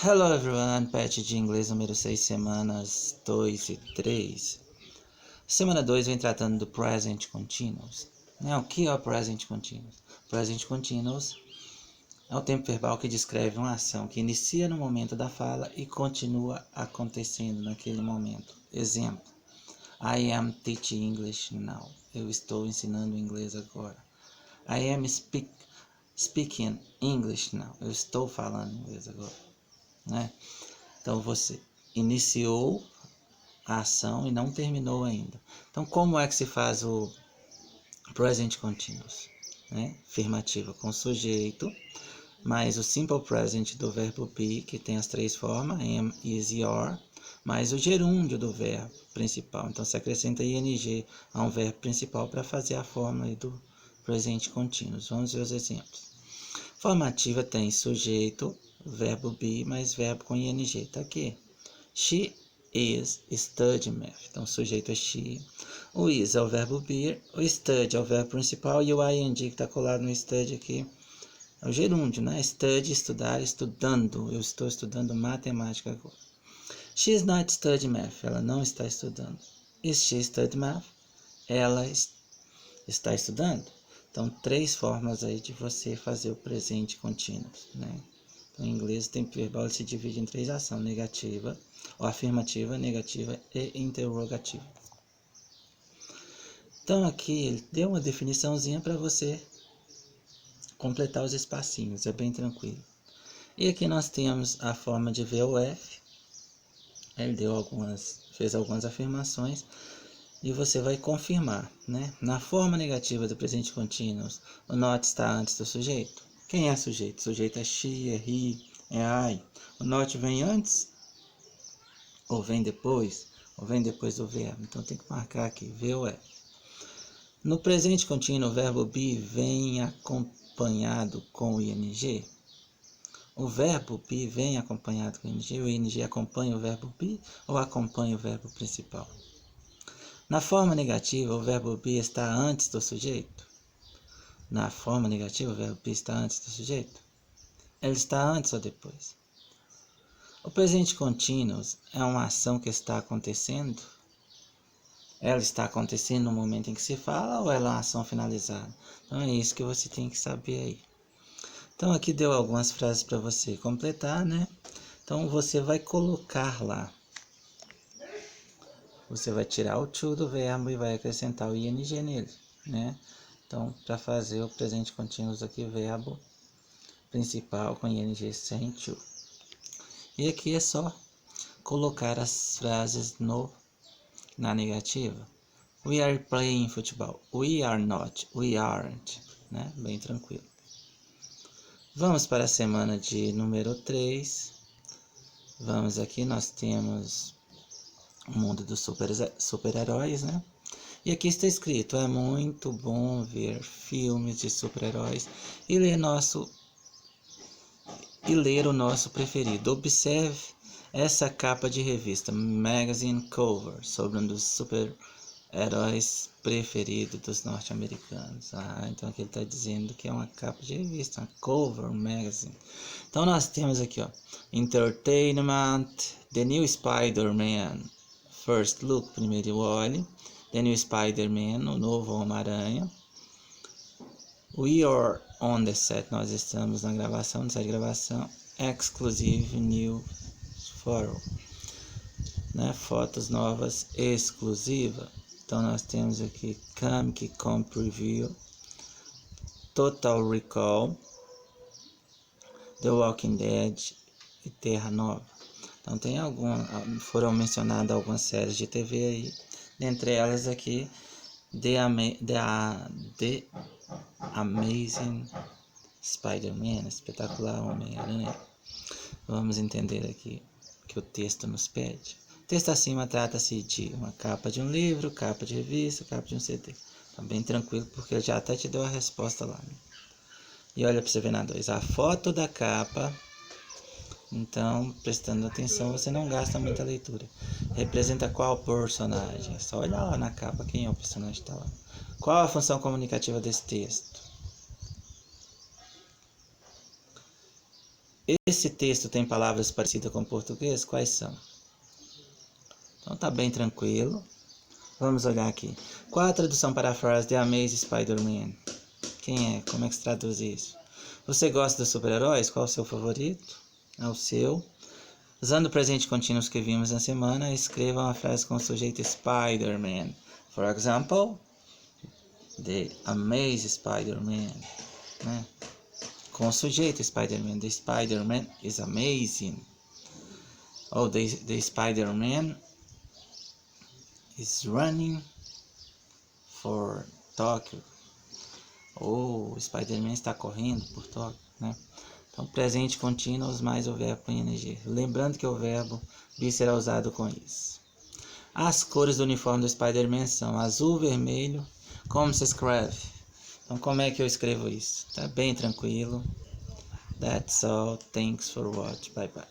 Hello everyone, patch de inglês número 6, semanas 2 e 3. Semana 2 vem tratando do present continuous. O que é o present continuous? Present continuous é o tempo verbal que descreve uma ação que inicia no momento da fala e continua acontecendo naquele momento. Exemplo: I am teaching English now. Eu estou ensinando inglês agora. I am speaking English now. Eu estou falando inglês agora. Então você iniciou a ação e não terminou ainda. Então como é que se faz o present continuous? Afirmativa com sujeito, mais o simple present do verbo be, que tem as três formas, am, is, your, mais o gerúndio do verbo principal. Então você acrescenta ing a um verbo principal para fazer a forma do present continuous. Vamos ver os exemplos. Formativa tem sujeito, verbo be, mais verbo com ing. Tá aqui. She is studying math. Então, o sujeito é she. O is é o verbo be. O study é o verbo principal. E o ing que está colado no study aqui é o gerúndio, né? Study, estudar, estudando. Eu estou estudando matemática agora. She is not studying math. Ela não está estudando. Is she studying math? Ela está estudando. Então, três formas aí de você fazer o presente contínuo, né? Então, em inglês, o tempo verbal se divide em três ações: negativa, ou afirmativa, negativa e interrogativa. Então, aqui ele deu uma definiçãozinha para você completar os espacinhos, é bem tranquilo. E aqui nós temos a forma de VOF. Ele fez algumas afirmações. E você vai confirmar, né? Na forma negativa do presente contínuo, o not está antes do sujeito. Quem é sujeito? O sujeito é she, é he, é I. O not vem antes ou vem depois? Ou vem depois do verbo? Então tem que marcar aqui, VOF. No presente contínuo, o verbo be vem acompanhado com o ing. O verbo be vem acompanhado com o ing acompanha o verbo be ou acompanha o verbo principal? Na forma negativa, o verbo be está antes do sujeito. Na forma negativa, o verbo be está antes do sujeito. Ele está antes ou depois? O presente contínuo é uma ação que está acontecendo? Ela está acontecendo no momento em que se fala ou ela é uma ação finalizada? Então é isso que você tem que saber aí. Então aqui deu algumas frases para você completar, né? Então você vai colocar lá. Você vai tirar o to do verbo e vai acrescentar o ing nele, né? Então, para fazer o presente contínuo aqui, verbo principal com ing sem to. E aqui é só colocar as frases na negativa. We are playing football. We are not. We aren't. Né? Bem tranquilo. Vamos para a semana de número 3. Vamos aqui, nós temos o mundo dos super-heróis, né? E aqui está escrito: é muito bom ver filmes de super-heróis e ler o nosso preferido. Observe essa capa de revista, Magazine Cover, sobre um dos super-heróis preferidos dos norte-americanos. Então aqui ele está dizendo que é uma capa de revista, uma cover magazine. Então nós temos aqui, ó, Entertainment, The New Spider-Man, First Look, primeiro olhe, The New Spider-Man, o novo Homem-Aranha. We are on the set, nós estamos na gravação, no set de gravação. Exclusive New Photo, né? Fotos novas exclusiva. Então nós temos aqui Comic Con Preview, Total Recall, The Walking Dead e Terra Nova. Então foram mencionadas algumas séries de TV aí, dentre elas aqui The Amazing Spider-Man, espetacular Homem-Aranha. Vamos entender aqui que o texto nos pede. O texto acima trata-se de uma capa de um livro, capa de revista, capa de um CD. Tá bem tranquilo, porque eu já até te deu a resposta lá, né? E olha para você ver na 2, a foto da capa. Então, prestando atenção, você não gasta muita leitura. Representa qual personagem? É só olhar lá na capa quem é o personagem que está lá. Qual a função comunicativa desse texto? Esse texto tem palavras parecidas com o português? Quais são? Então tá bem tranquilo. Vamos olhar aqui. Qual a tradução para a frase The Amazing Spider-Man? Quem é? Como é que se traduz isso? Você gosta dos super-heróis? Qual é o seu favorito? É o seu. Usando o presente contínuo que vimos na semana, escreva uma frase com o sujeito Spider-Man. For example, The Amazing Spider-Man. Né? Com o sujeito Spider-Man. The Spider-Man is amazing. Ou the Spider-Man is running for Tokyo. Ou o Spider-Man está correndo por Tóquio, né? Então, presente contínuo mais o verbo com ing. Lembrando que o verbo be será usado com isso. As cores do uniforme do Spider-Man são azul, vermelho. Como se escreve? Então, como é que eu escrevo isso? Tá bem tranquilo. That's all. Thanks for watching. Bye bye.